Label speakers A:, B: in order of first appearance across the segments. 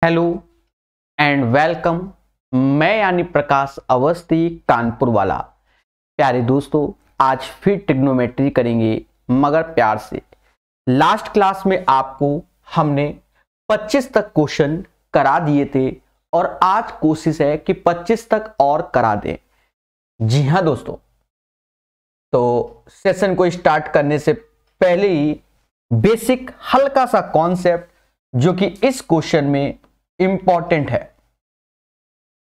A: Hello and welcome. मैं यानी प्रकाश अवस्थी कानपुर वाला। प्यारे दोस्तों, आज फिर ट्रिग्नोमेट्री करेंगे मगर प्यार से। लास्ट क्लास में आपको हमने 25 तक क्वेश्चन करा दिए थे और आज कोशिश है कि 25 तक और करा दें। जी हाँ दोस्तों, तो सेशन को स्टार्ट करने से पहले ही बेसिक हल्का सा कॉन्सेप्ट जो कि इस क्वेश्चन में इंपॉर्टेंट है।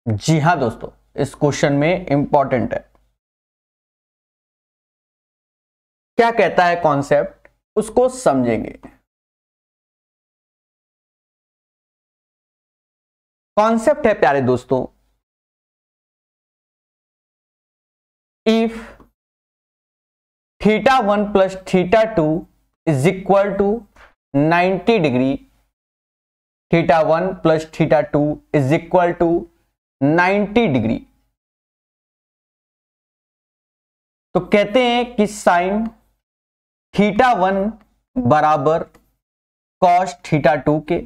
A: जी हां दोस्तों, इस क्वेश्चन में इंपॉर्टेंट है। क्या कहता है कॉन्सेप्ट, उसको समझेंगे। कॉन्सेप्ट है प्यारे दोस्तों, if θ1 plus θ2 is equal to 90 degree, θ1 plus θ2 is equal to 90 degree, तो कहते हैं कि साइन θ1 बराबर cos θ2 के,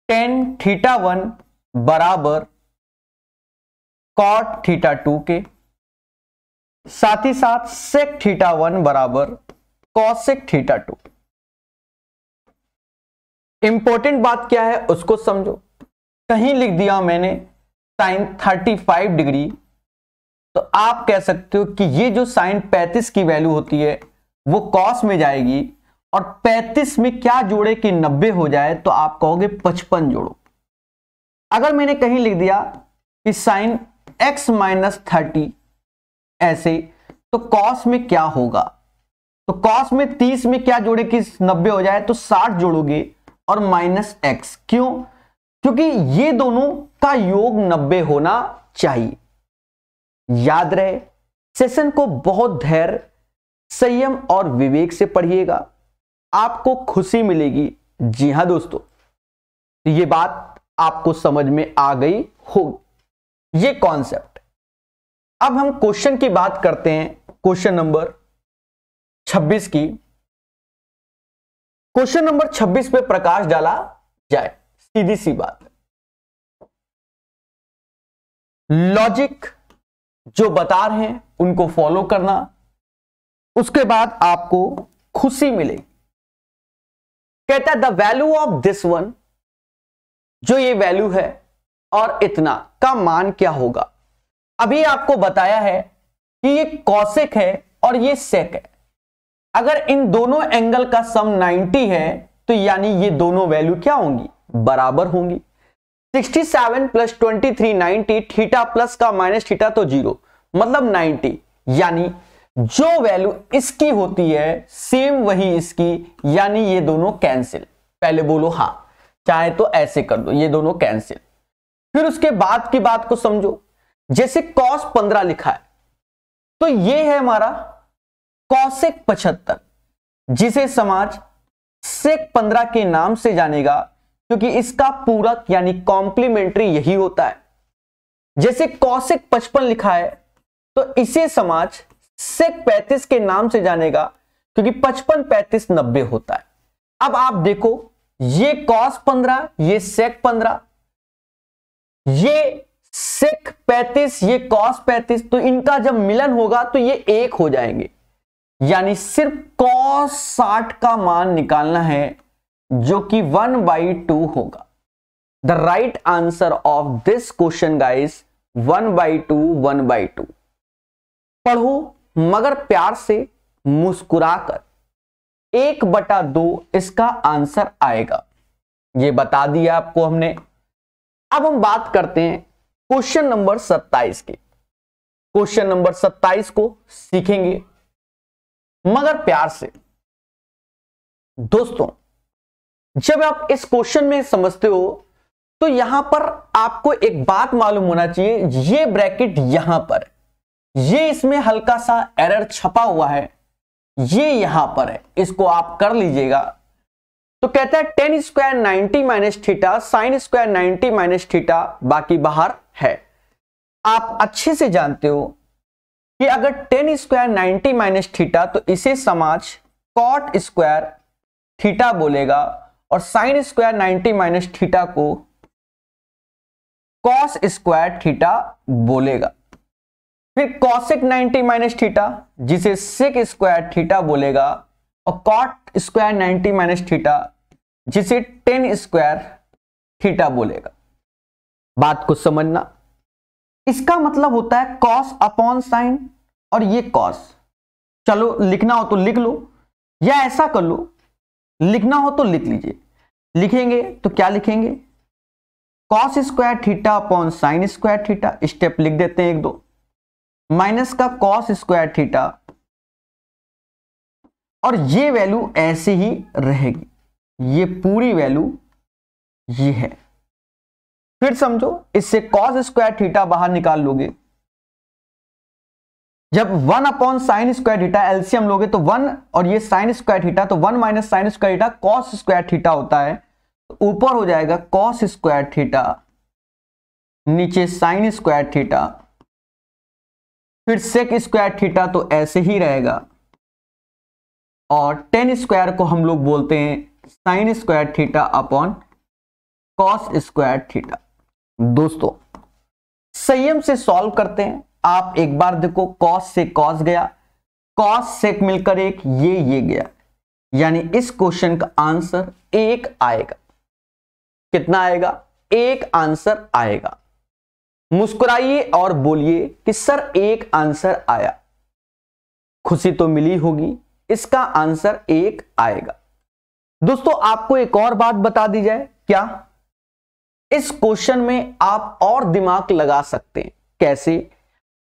A: tan θ1 बराबर cot θ2 के, साथ ही साथ sec θ1 बराबर cosec θ2। इंपॉर्टेंट बात क्या है उसको समझो। कहीं लिख दिया मैंने साइन 35 डिग्री, तो आप कह सकते हो कि ये जो साइन 35 की वैल्यू होती है वो कॉस में जाएगी, और 35 में क्या जोड़े कि 90 हो जाए, तो आप कहोगे 55 जोड़ो। अगर मैंने कहीं लिख दिया कि साइन x माइनस 30 ऐसे, तो कॉस में क्या होगा, तो कॉस में 30 में क्या जोड़े कि 90 हो जाए, तो 60 जोड़ोगे और माइनस एक्स। क्यों? क्योंकि ये दोनों का योग 90 होना चाहिए। याद रहे, सेशन को बहुत धैर्य, संयम और विवेक से पढ़िएगा, आपको खुशी मिलेगी। जी हां दोस्तों, ये बात आपको समझ में आ गई होगी, ये कॉन्सेप्ट। अब हम क्वेश्चन की बात करते हैं, क्वेश्चन नंबर 26 की। क्वेश्चन नंबर 26 पे प्रकाश डाला जाए, सीधी सी बात है। लॉजिक जो बता रहे हैं उनको फॉलो करना, उसके बाद आपको खुशी मिलेगी। कहता है the value of this one, जो ये वैल्यू है और इतना का मान क्या होगा। अभी आपको बताया है कि ये कॉसेक है और ये सेक है। अगर इन दोनों एंगल का सम 90 है, तो यानी ये दोनों वैल्यू क्या होंगी, बराबर होंगी। 67 प्लस 23 90, थीटा प्लस का माइनस थीटा तो 0, मतलब 90। यानी जो वैल्यू इसकी होती है सेम वही इसकी, यानी ये दोनों कैंसिल। पहले बोलो हाँ, चाहे तो ऐसे कर दो, ये दोनों कैंसिल। फिर उसके बाद की बात को समझो। जैसे cos 15 लिखा है, तो ये है हमारा कॉसेक 75, जिसे समाज सेक 15 के नाम से जानेगा, क्योंकि इसका पूरक यानी कॉम्प्लीमेंट्री यही होता है। जैसे कॉसेक 55 लिखा है, तो इसे समाज सेक 35 के नाम से जानेगा, क्योंकि 55 35 90 होता है। अब आप देखो, ये cos 15, ये सेक 15, ये सेक 35, ये cos 35, तो इनका जब मिलन होगा तो ये एक हो जाएंगे। यानी सिर्फ cos 60 का मान निकालना है, जो कि 1/2 होगा। The right answer of this question guys 1/2, 1/2। पढ़ो मगर प्यार से, मुस्कुराकर। 1/2 इसका आंसर आएगा, ये बता दिया आपको हमने। अब हम बात करते हैं क्वेश्चन नंबर 27 की। क्वेश्चन नंबर 27 को सीखेंगे मगर प्यार से। दोस्तों, जब आप इस क्वेश्चन में समझते हो, तो यहां पर आपको एक बात मालूम होना चाहिए, ये ब्रैकेट यहां पर, ये इसमें हल्का सा एरर छपा हुआ है, ये यहां पर है, इसको आप कर लीजिएगा। तो कहता है tan square 90 minus theta, sine square 90 minus theta, बाकी बाहर है। आप अच्छे से जानते हो कि अगर tan स्क्वायर 90 माइनस थीटा, तो इसे समाज cot स्क्वायर थीटा बोलेगा, और साइन स्क्वायर 90 माइनस थीटा को कॉस स्क्वायर थीटा बोलेगा। फिर कॉसेक 90 माइनस थीटा जिसे सेक स्क्वायर थीटा बोलेगा, और कॉट स्क्वायर 90 माइनस थीटा जिसे टेन स्क्वायर थीटा बोलेगा। बात को समझना, इसका मतलब होता है कॉस अपॉन साइन, और ये कॉस। चलो लिखना हो तो लिख लो, या ऐसा कर लो, लिखना हो तो लिख लीजिए। लिखेंगे तो क्या लिखेंगे, cos square theta upon sine square theta, step लिख देते हैं 1-2, माइनस का कॉस स्क्वायर थीटा, और ये वैल्यू ऐसे ही रहेगी, ये पूरी वैल्यू ये है। फिर समझो, इससे कॉस स्क्वायर थीटा बाहर निकाल लोगे, जब 1 upon sine square theta LCM लोगे तो 1, और ये साइन स्क्वायर थीटा, तो 1 minus sine square theta cos square theta होता है, तो ऊपर हो जाएगा कॉस स्क्वायर थीटा, नीचे साइन स्क्वायर थीटा, फिर सेक स्क्वायर थीटा तो ऐसे ही रहेगा, और टेन स्क्वायर को हम लोग बोलते हैं sine square theta upon cos square theta. दोस्तों संयम से सॉल्व करते हैं। आप एक बार देखो, कॉस से कॉस गया, कॉस सेक मिलकर एक, ये गया, यानी इस क्वेश्चन का आंसर 1 आएगा। कितना आएगा, 1 आंसर आएगा। मुस्कुराइए और बोलिए कि सर 1 आंसर आया। खुशी तो मिली होगी, इसका आंसर 1 आएगा। दोस्तों आपको एक और बात बता दी जाए, क्या इस क्वेश्चन में आप और दिमाग लगा सकते हैं। कैसे,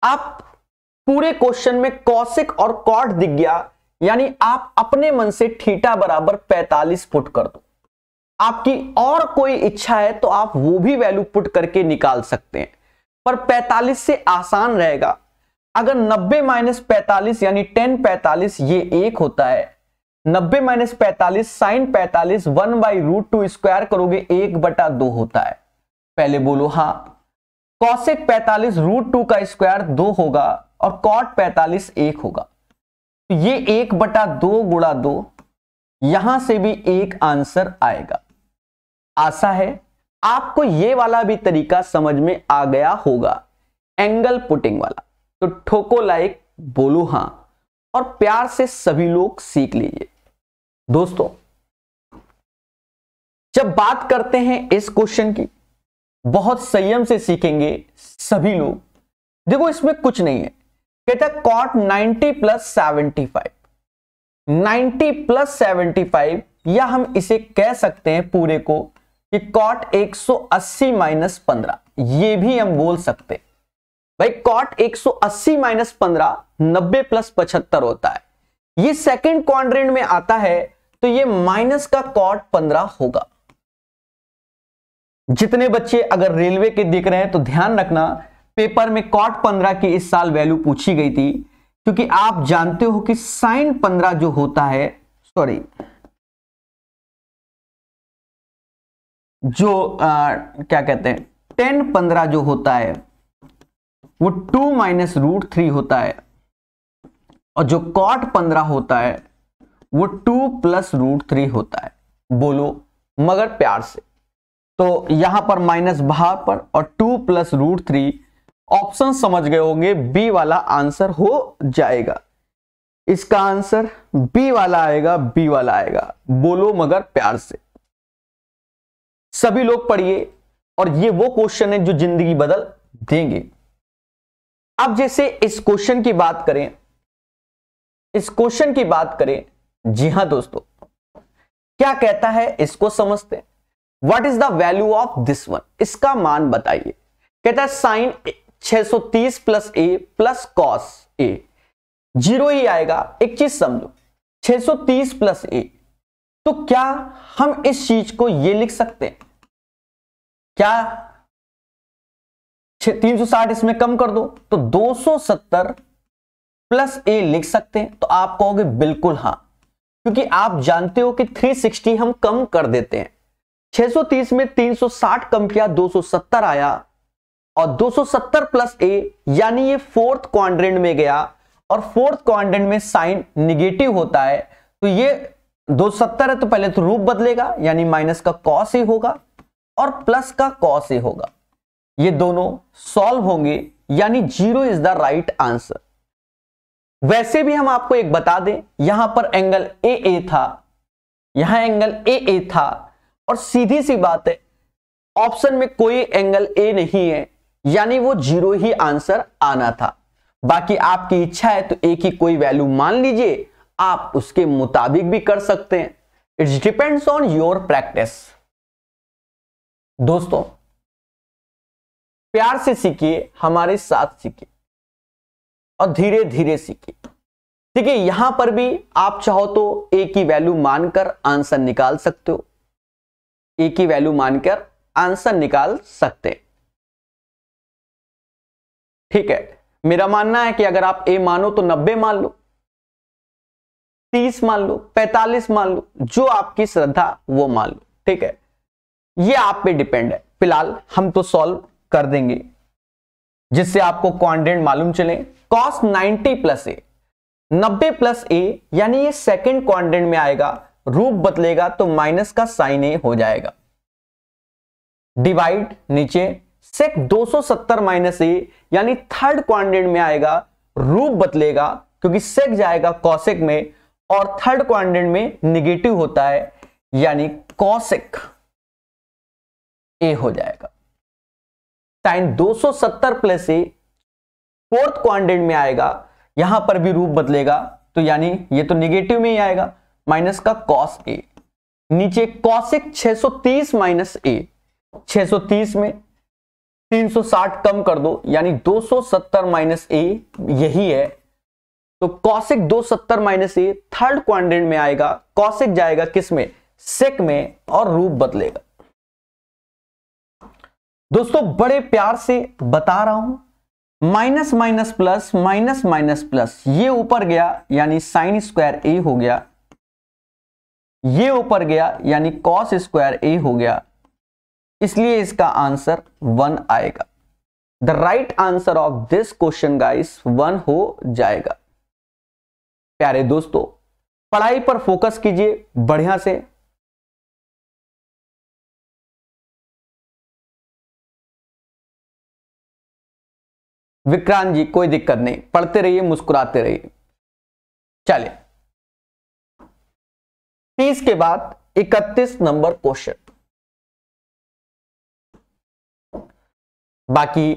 A: आप पूरे क्वेश्चन में कॉसेक और कॉट दिख गया, यानी आप अपने मन से थीटा बराबर 45 पुट कर दो। आपकी और कोई इच्छा है तो आप वो भी वैल्यू पुट करके निकाल सकते हैं, पर 45 से आसान रहेगा। अगर 90 माइनस 45 यानी 10 45 ये 1 होता है, 90 माइनस 45 साइन 45 1/√2 स्क्वायर करोगे 1/2 होता है। पहले बोलो हाँ। कॉसेक 45 √2 का स्क्वायर 2 होगा, और कॉट 45 1 होगा, तो ये 1/2 गुणा 2, यहां से भी 1 आंसर आएगा। आशा है आपको ये वाला भी तरीका समझ में आ गया होगा, एंगल पुटिंग वाला। तो ठोको लाइक, बोलो हां, और प्यार से सभी लोग सीख लीजिए। दोस्तों जब बात करते हैं इस क्वेश्चन की, बहुत संयम से सीखेंगे सभी लोग। देखो इसमें कुछ नहीं है, कहता है कॉट 90 प्लस 75, 90 प्लस 75, या हम इसे कह सकते हैं पूरे को कि कॉट 180 माइनस 15, ये भी हम बोल सकते हैं। भाई कॉट 180 माइनस 15 90 प्लस 75 होता है, ये सेकंड क्वाड्रेंट में आता है, तो ये माइनस का कॉट 15 होगा। जितने बच्चे अगर रेलवे के देख रहे हैं तो ध्यान रखना, पेपर में कॉट 15 की इस साल वैल्यू पूछी गई थी, क्योंकि आप जानते हो कि साइन 15 जो होता है, सॉरी जो क्या कहते हैं, टेन 15 जो होता है वो 2 माइनस √3 होता है, और जो कॉट 15 होता है वो 2 प्लस √3 होता है। बोलो मगर प्यार से। तो यहां पर माइनस बाहर पर, और 2 प्लस √3, ऑप्शन समझ गए होंगे, बी वाला आंसर हो जाएगा। इसका आंसर बी वाला आएगा, बी वाला आएगा। बोलो मगर प्यार से। सभी लोग पढ़िए, और ये वो क्वेश्चन है जो जिंदगी बदल देंगे। अब जैसे इस क्वेश्चन की बात करें, इस क्वेश्चन की बात करें, जी हां दोस्तों, क्या कहता है इसको समझते हैं। What is the value of this one, इसका मान बताइए। कहता है sign 630 plus A plus cos A, 0 ही आएगा। एक चीज समझो, 630 प्लस ए, तो क्या हम इस चीज को ये लिख सकते हैं क्या, 360 इसमें कम कर दो तो 270 प्लस ए लिख सकते हैं। तो आप कहोगे बिल्कुल हां, क्योंकि आप जानते हो कि 360 हम कम कर देते हैं। 630 में 360 कम किया, 270 आया, और 270 प्लस ए, यानी ये फोर्थ क्वाड्रेंट में गया, और फोर्थ क्वाड्रेंट में साइन निगेटिव होता है, तो ये 270 है तो पहले तो रूप बदलेगा, यानी माइनस का कॉस ए होगा और प्लस का कॉस ए होगा। ये दोनों सॉल्व होंगे, यानी 0 इज द राइट आंसर। वैसे भी हम आपको एक बता दें, यहां पर एंगल ए था, यहां एंगल ए था, और सीधी सी बात है ऑप्शन में कोई एंगल ए नहीं है, यानी वो 0 ही आंसर आना था। बाकी आपकी इच्छा है तो ए की कोई वैल्यू मान लीजिए, आप उसके मुताबिक भी कर सकते हैं। It's depends on your practice. दोस्तों प्यार से सीखिए, हमारे साथ सीखिए और धीरे धीरे सीखिए। ठीक है, यहां पर भी आप चाहो तो ए की वैल्यू मानकर आंसर निकाल सकते हो, ए की वैल्यू मानकर आंसर निकाल सकते हैं। ठीक है, मेरा मानना है कि अगर आप ए मानो तो 90 मान लो, 30 मान लो, 45 मान लो, जो आपकी श्रद्धा वो मान लो। ठीक है, ये आप पे डिपेंड है। फिलहाल हम तो सॉल्व कर देंगे जिससे आपको क्वाड्रेंट मालूम चले। cos 90 प्लस ए, 90 प्लस ए, यानी ये सेकंड क्वाड्रेंट में आएगा, रूप बदलेगा तो माइनस का साइन ए हो जाएगा। डिवाइड नीचे सेक 270 माइनस ए, यानी थर्ड क्वाड्रेंट में आएगा, रूप बदलेगा क्योंकि सेक जाएगा कॉसेक में और थर्ड क्वाड्रेंट में निगेटिव होता है, यानी कॉसेक ए हो जाएगा। साइन 270 प्लस ए फोर्थ क्वाड्रेंट में आएगा, यहां पर भी रूप बदलेगा तो यानी ये तो निगेटिव में ही आएगा, माइनस का कॉस ए। नीचे कॉसेक 630 माइनस ए, 630 में 360 कम कर दो, यानी 270 माइनस ए यही है। तो कॉसेक 270 माइनस ए थर्ड क्वाड्रेंट में आएगा, कॉसेक जाएगा किस में, सेक में, और रूप बदलेगा। दोस्तों बड़े प्यार से बता रहा हूं, minus minus plus, minus minus plus, ये ऊपर गया यानी साइन स्क्वायर ए हो गया, ये ऊपर गया यानी कॉस स्क्वायर ए हो गया, इसलिए इसका आंसर 1 आएगा। The right answer of this question guys 1 हो जाएगा। प्यारे दोस्तों पढ़ाई पर फोकस कीजिए बढ़िया से। विक्रांत जी कोई दिक्कत नहीं, पढ़ते रहिए, मुस्कुराते रहिए। चलिए 30 के बाद 31 नंबर क्वेश्चन। बाकी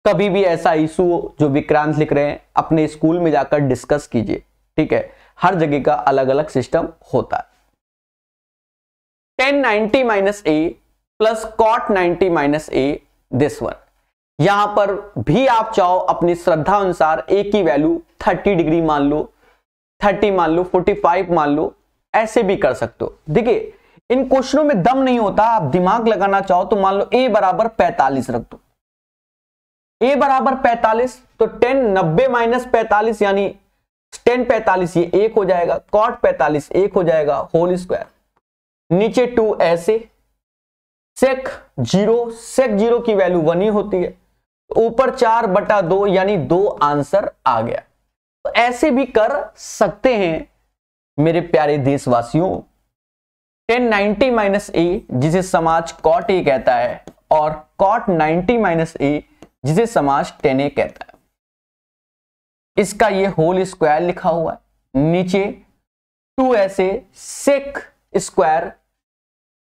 A: कभी भी ऐसा इशू हो जो विक्रांत लिख रहे हैं, अपने स्कूल में जाकर डिस्कस कीजिए। ठीक है, हर जगह का अलग अलग सिस्टम होता है। tan 90 minus A plus cot 90 minus A, this one. यहां पर भी आप चाहो अपनी श्रद्धा अनुसार ए की वैल्यू 30 डिग्री मान लो, 30 मान लो, 45 मान लो, ऐसे भी कर सकते हो। देखिए इन क्वेश्चनों में दम नहीं होता, आप दिमाग लगाना चाहो तो मान लो ए बराबर 45 रख दो, ए बराबर 45, तो tan 90 माइनस 45 यानी tan 45 ये 1 हो जाएगा, cot 45 1 हो जाएगा, होल स्क्वायर, नीचे 2 ऐसे, सेक 0 की वैल्यू 1 ही होती है, ऊपर 4/2 यानी 2 आंसर आ गया। तो ऐसे भी कर सकते हैं मेरे प्यारे देशवासियों। tan 90 माइनस ए जिसे समाज cot ए कहता है और cot 90 माइनस ए जिसे समाज tan ए कहता है, इसका ये होल स्क्वायर लिखा हुआ है, नीचे 2 ऐसे, सेक स्क्वायर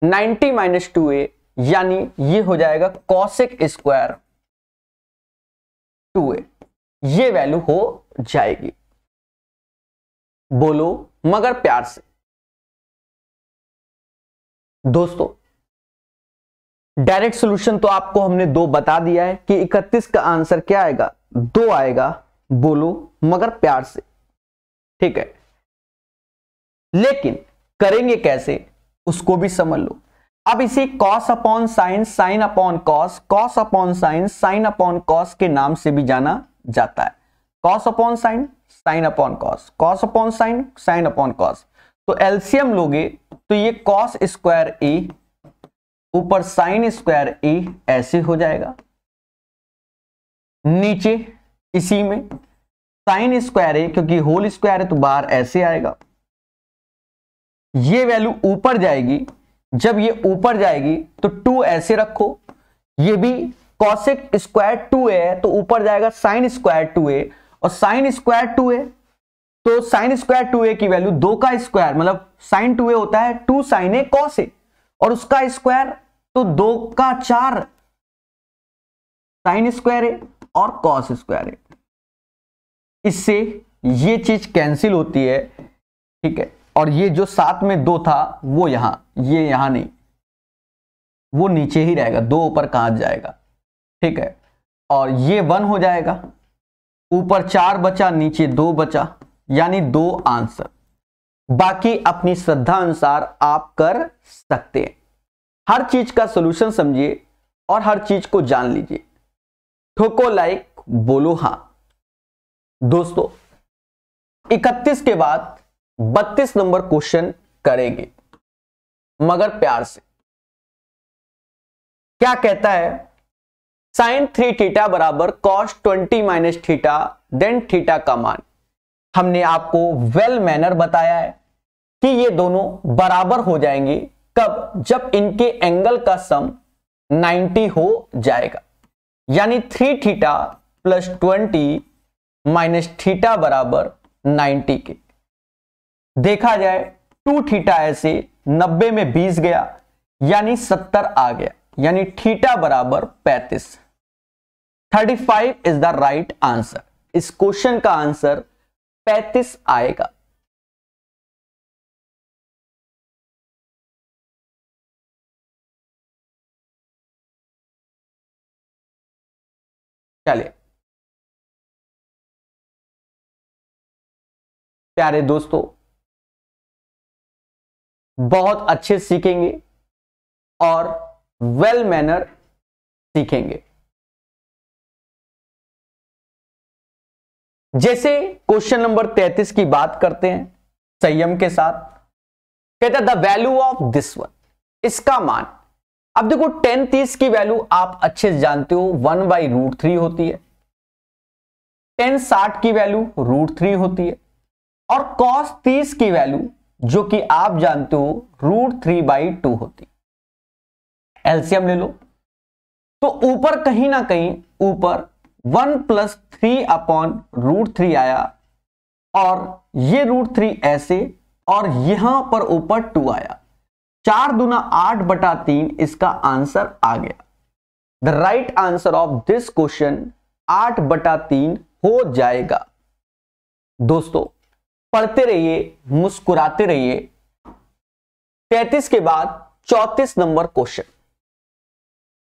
A: 90 माइनस 2a, यानी ये हो जाएगा कॉसेक स्क्वायर 2a, ये वैल्यू हो जाएगी। बोलो मगर प्यार से। दोस्तों डायरेक्ट सॉल्यूशन तो आपको हमने 2 बता दिया है कि 31 का आंसर क्या आएगा, 2 आएगा। बोलो मगर प्यार से। ठीक है, लेकिन करेंगे कैसे उसको भी समझ लो। अब इसे cos upon sine, sine upon cos, cos upon sine, sine upon cos के नाम से भी जाना जाता है। cos upon sine, sine upon cos, cos upon sine, sine upon cos. तो एलसीएम लोगे तो ये cos स्क्वायर ए ऊपर साइन स्क्वायर ए ऐसे हो जाएगा, नीचे इसी में साइन स्क्वायर ए, क्योंकि होल स्क्वायर है तो बाहर ऐसे आएगा, ये वैल्यू ऊपर जाएगी, जब ये ऊपर जाएगी तो 2 ऐसे रखो, ये भी कॉसेक स्क्वायर 2a है तो ऊपर जाएगा साइन स्क्वायर 2a, और साइन स्क्वायर 2a तो साइन स्क्वायर 2a की वैल्यू 2 का स्क्वायर, मतलब साइन 2a होता है 2 साइन ए कॉस ए, और उसका स्क्वायर तो 2 का 4 साइन स्क्वायर ए और कॉस स्क्वायर ए। इससे ये चीज कैंसिल होती है, ठीक है, और ये जो साथ में 2 था वो यहां, ये यहां नहीं, वो नीचे ही रहेगा, 2 ऊपर कहां जाएगा, ठीक है, और ये 1 हो जाएगा, ऊपर 4 बचा नीचे 2 बचा, यानी 2 आंसर। बाकी अपनी श्रद्धा अनुसार आप कर सकते हैं। हर चीज का सॉल्यूशन समझिए और हर चीज को जान लीजिए। ठोको लाइक, बोलो हां। दोस्तों 31 के बाद 32 नंबर क्वेश्चन करेंगे, मगर प्यार से। क्या कहता है, साइन 3 थीटा बराबर cos 20 minus theta, then theta का मान। हमने आपको वेल मैनर बताया है कि ये दोनों बराबर हो जाएंगे कब, जब इनके एंगल का सम 90 हो जाएगा, यानी 3 थीटा प्लस 20 माइनस थीटा बराबर 90 के। देखा जाए 2 थीटा ऐसे 90 में 20 गया, यानी 70 आ गया, यानी थीटा बराबर 35। 35 इज द राइट आंसर। इस क्वेश्चन का आंसर 35 आएगा। चलिए प्यारे दोस्तों, बहुत अच्छे सीखेंगे और वेल मैनर सीखेंगे। जैसे क्वेश्चन नंबर 33 की बात करते हैं संयम के साथ। कहता है the value of this one, इसका मान। अब देखो 10 30 की वैल्यू आप अच्छे से जानते हो 1/√3 होती है, 10 60 की वैल्यू √3 होती है, और cos 30 की वैल्यू जो कि आप जानते हो √3/2 होती है। एलसीएम ले लो तो ऊपर कहीं ना कहीं ऊपर 1 + 3/√3 आया, और ये √3 ऐसे, और यहां पर ऊपर 2 आया, 4 दूना 8/3 इसका आंसर आ गया। The right answer of this question 8/3 हो जाएगा। दोस्तों पढ़ते रहिए, मुस्कुराते रहिए। 33 के बाद 34 नंबर क्वेश्चन।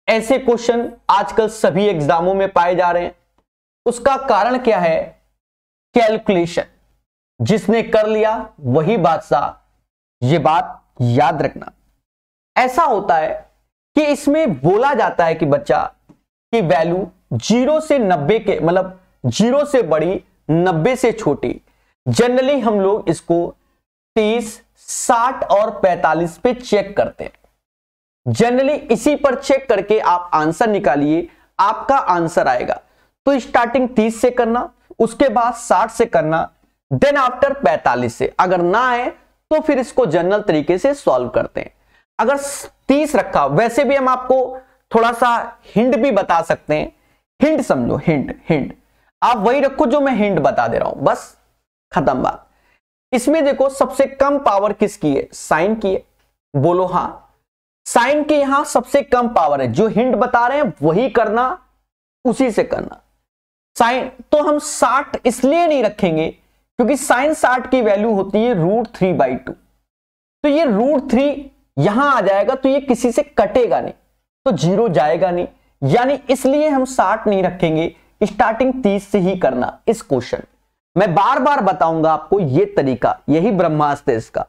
A: ऐसे क्वेश्चन आजकल सभी एग्जामों में पाए जा रहे हैं। उसका कारण क्या है? कैलकुलेशन। जिसने कर लिया वही बादशाह, ये बात याद रखना। ऐसा होता है कि इसमें बोला जाता है कि बच्चा की वैल्यू 0 से 90 के, मतलब 0 से बड़ी 90 से छोटी। जनरली हम लोग इसको 30, 60 और 45 पे चेक करते हैं। जनरली इसी पर चेक करके आप आंसर निकालिए, आपका आंसर आएगा। तो स्टार्टिंग 30 से करना, उसके बाद 60 से करना, देन आफ्टर 45 से। अगर ना आए तो फिर इसको जनरल तरीके से सॉल्व करते हैं। अगर 30 रखा, वैसे भी हम आपको थोड़ा सा हिंट भी बता सकते हैं। हिंट समझो, हिंट आप वही रखो जो मैं हिंट बता दे रहा हूं, बस खत्म बात। इसमें देखो सबसे कम पावर किसकी है? साइन की है। बोलो हां। साइन की यहां सबसे कम पावर है। जो हिंट बता रहे हैं वही करना, उसी से करना। साइन तो हम 60 इसलिए नहीं रखेंगे क्योंकि साइन 60 की वैल्यू होती है √3/2। तो ये √3 यहां आ जाएगा तो ये किसी से कटेगा नहीं, तो 0 जाएगा नहीं, यानी इसलिए हम 60 नहीं रखेंगे। स्टार्टिंग 30 से ही करना। इस क्वेश्चन मैं बार बार बताऊंगा आपको, ये तरीका, यही ब्रह्मास्त्र इसका।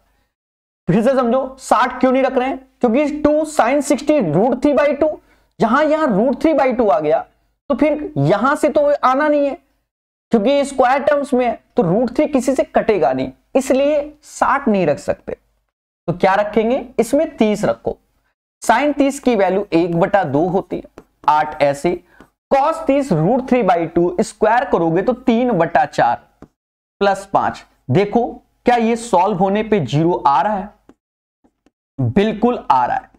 A: फिर से समझो, 60 क्यों नहीं रख रहे हैं? क्योंकि 2 sin 60 √3/2, जहां यहां √3/2 आ गया तो फिर यहां से तो आना नहीं है, क्योंकि स्क्वायर टर्म्स में है, तो √3 किसी से कटेगा नहीं, इसलिए 60 नहीं रख सकते। तो क्या रखेंगे? इसमें 30 रखो। साइन 30 की वैल्यू 1/2 होती है, 8 ऐसे। cos 30 √3/2 स्क्वायर करोगे तो 3/4 + 5। देखो क्या ये सॉल्व होने पे 0 आ रहा है? बिल्कुल आ रहा है।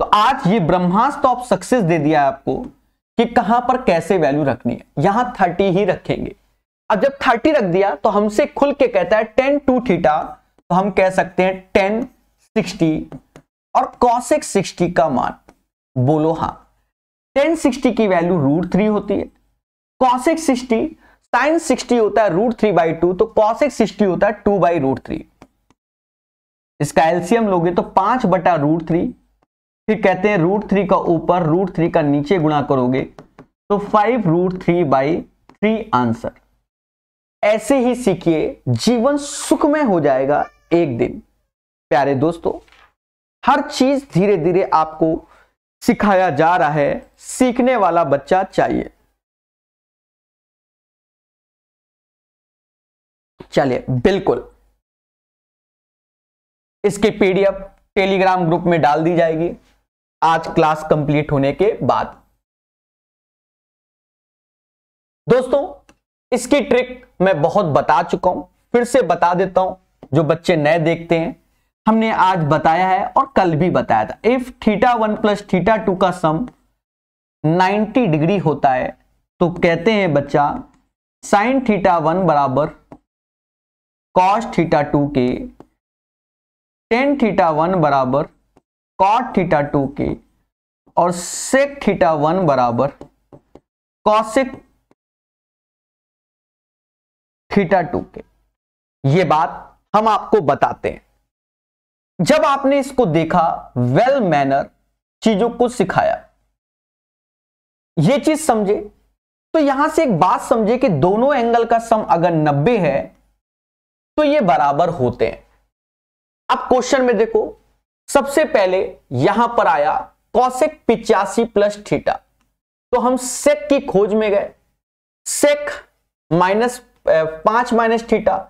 A: तो आज ये ब्रह्मास्त्र ऑफ सक्सेस दे दिया है आपको कि कहां पर कैसे वैल्यू रखनी है। यहां 30 ही रखेंगे। अब जब 30 रख दिया तो हमसे खुल के कहता है tan 2 थीटा, तो हम कह सकते हैं tan 60 और cosec 60 का मान। बोलो हाँ। tan 60 की वैल्यू √3 होती है, cosec 60 sin 60 होता है √3/2, तो cosec 60 होता है 2/√3। इसका एलसीएम लोगे तो 5/√3, फिर कहते हैं √3 का ऊपर √3 का नीचे गुणा करोगे तो 5√3/3 आंसर। ऐसे ही सीखिए, जीवन सुखमय हो जाएगा एक दिन। प्यारे दोस्तों, हर चीज धीरे धीरे आपको सिखाया जा रहा है, सीखने वाला बच्चा चाहिए। चलिए, बिल्कुल इसकी पीडीएफ टेलीग्राम ग्रुप में डाल दी जाएगी आज क्लास कंप्लीट होने के बाद। दोस्तों, इसकी ट्रिक मैं बहुत बता चुका हूं, फिर से बता देता हूं। जो बच्चे नए देखते हैं, हमने आज बताया है और कल भी बताया था। इफ θ1 + θ2 का सम 90 डिग्री होता है तो कहते हैं बच्चा sin θ1 बराबर cos θ2 के, tan θ1 बराबर cot θ2 के और sec θ1 बराबर cosec θ2 के। ये बात हम आपको बताते हैं। जब आपने इसको देखा, वेल मैनर चीजों को सिखाया, ये चीज समझे, तो यहां से एक बात समझे कि दोनों एंगल का सम अगर 90 है तो ये बराबर होते हैं। अब क्वेश्चन में देखो, सबसे पहले यहां पर आया cosec 85 + θ, तो हम sec की खोज में गए। sec -5 θ,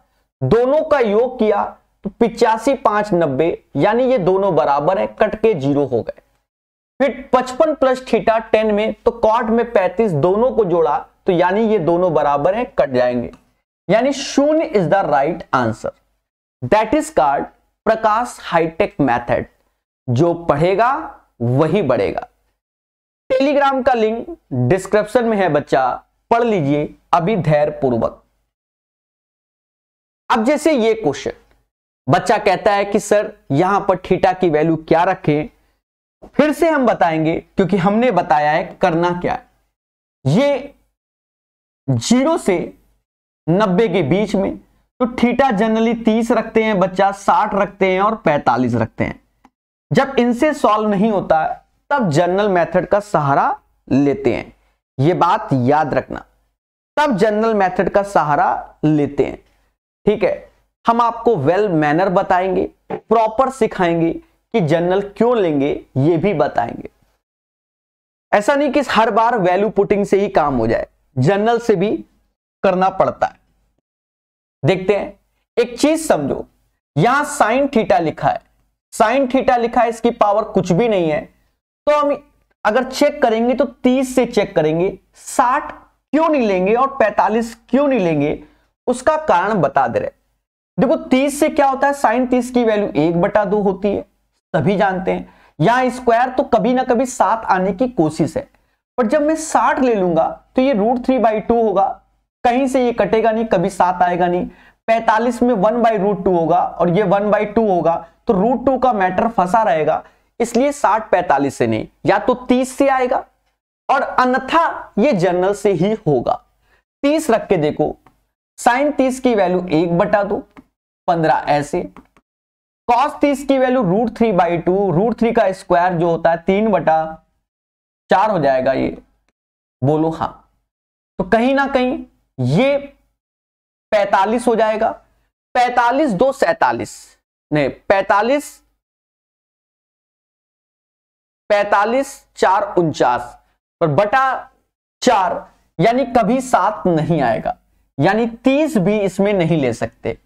A: दोनों का योग किया तो 85 5 90, यानी ये दोनों बराबर है, कट के 0 हो गए। फिर 55 + θ 10 में, तो cot में 35, दोनों को जोड़ा तो यानी ये दोनों बराबर है, कट जाएंगे, यानी 0 is the right answer. That is called Prakash hitech method. जो पढ़ेगा वही बढ़ेगा। टेलीग्राम का लिंक डिस्क्रिप्शन में है बच्चा, पढ़ लीजिए अभी धैर्य पूर्वक। अब जैसे ये क्वेश्चन, बच्चा कहता है कि सर यहां पर थीटा की वैल्यू क्या रखें, फिर से हम बताएंगे क्योंकि हमने बताया है करना क्या है। ये 0 से 90 के बीच में, तो थीटा जनरली 30 रखते हैं बच्चा, 60 रखते हैं और 45 रखते हैं। जब इनसे सॉल्व नहीं होता है तब जनरल मेथड का सहारा लेते हैं। यह बात याद रखना, तब जनरल मेथड का सहारा लेते हैं। ठीक है, हम आपको वेल मैनर बताएंगे, प्रॉपर सिखाएंगे कि जनरल क्यों लेंगे, ये भी बताएंगे। ऐसा नहीं कि हर बार वैल्यू पुटिंग से ही काम हो जाए, जनरल से भी करना पड़ता है। देखते हैं, एक चीज समझो, यहां साइन थीटा लिखा है, साइन थीटा लिखा है, इसकी पावर कुछ भी नहीं है। तो हम अगर चेक करेंगे तो 30 से चेक करेंगे, 60 क्यों नहीं लेंगे और 45 क्यों नहीं लेंगे, उसका कारण बता दे रहे। देखो 30 से क्या होता है, साइन 30 की वैल्यू 1/2 होती है, सभी जानते हैं। यहां स्क्वायर तो कभी ना कभी 7 आने की कोशिश है, पर जब मैं 60 ले लूंगा तो ये √3/2 होगा, कहीं से ये कटेगा नहीं, कभी 7 आएगा नहीं। 45 में 1/√2 होगा और ये 1/2 होगा, तो √2 का मैटर फंसा रहेगा, इसलिए 60 45 से नहीं, या तो 30 से आएगा और अन्यथा ये जनरल से ही होगा। 30 रख के देखो, साइन 30 की वैल्यू 1/2, 15 ऐसे। कॉस 30 की वैल्यू √3/2, √3 का स्क्वायर जो होता है 3/4 हो जाएगा ये। बोलो हाँ। तो कहीं ना कहीं ये 45 हो जाएगा। 45 2 47 नहीं, 45 4 49 पर बटा 4, यानी कभी 7 नहीं आएगा, यानी 30 भी इसमें नहीं ले सकते।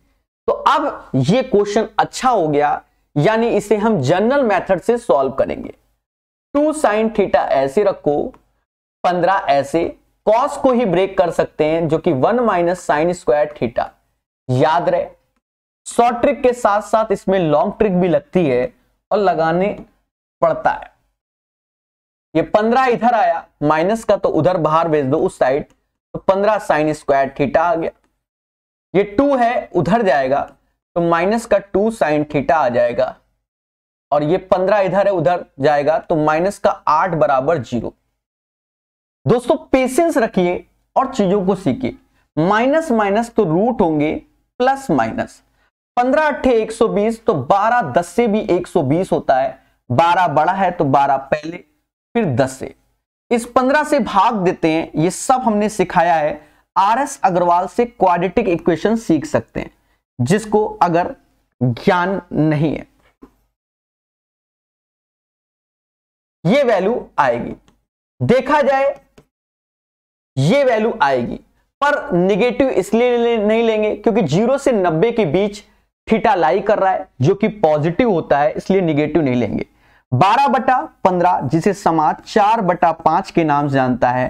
A: तो अब ये क्वेश्चन अच्छा हो गया, यानी इसे हम जनरल मेथड से सॉल्व करेंगे। 2 sin थीटा ऐसे रखो, 15 ऐसे, कॉस को ही ब्रेक कर सकते हैं जो कि 1 - sin स्क्वायर थीटा। याद रहे, शॉर्ट ट्रिक के साथ साथ इसमें लॉन्ग ट्रिक भी लगती है, और लगाने पड़ता है। ये 15 इधर आया माइनस का, तो उधर बाहर भेज दो उस साइड, तो 15 साइन स्क्वायर थीटा आ गया। ये 2 है उधर जाएगा तो माइनस का 2 साइन थीटा आ जाएगा, और ये 15 इधर है उधर जाएगा तो माइनस का 8 बराबर 0। दोस्तों पेशेंस रखिए और चीजों को सीखिए। माइनस माइनस तो रूट होंगे, प्लस माइनस 15 8 120, तो 12 10 से भी 120 होता है। 12 बड़ा है तो 12 पहले, फिर 10 से। इस 15 से भाग देते हैं। ये सब हमने सिखाया है। RS अग्रवाल से क्वाड्रेटिक इक्वेशन सीख सकते हैं, जिसको अगर ज्ञान नहीं है। ये वैल्यू आएगी, देखा जाए ये वैल्यू आएगी, पर निगेटिव इसलिए नहीं लेंगे क्योंकि 0 से 90 के बीच थीटा लाई कर रहा है, जो कि पॉजिटिव होता है, इसलिए निगेटिव नहीं लेंगे। 12/15 जिसे समाज 4/5 के नाम से जानता है।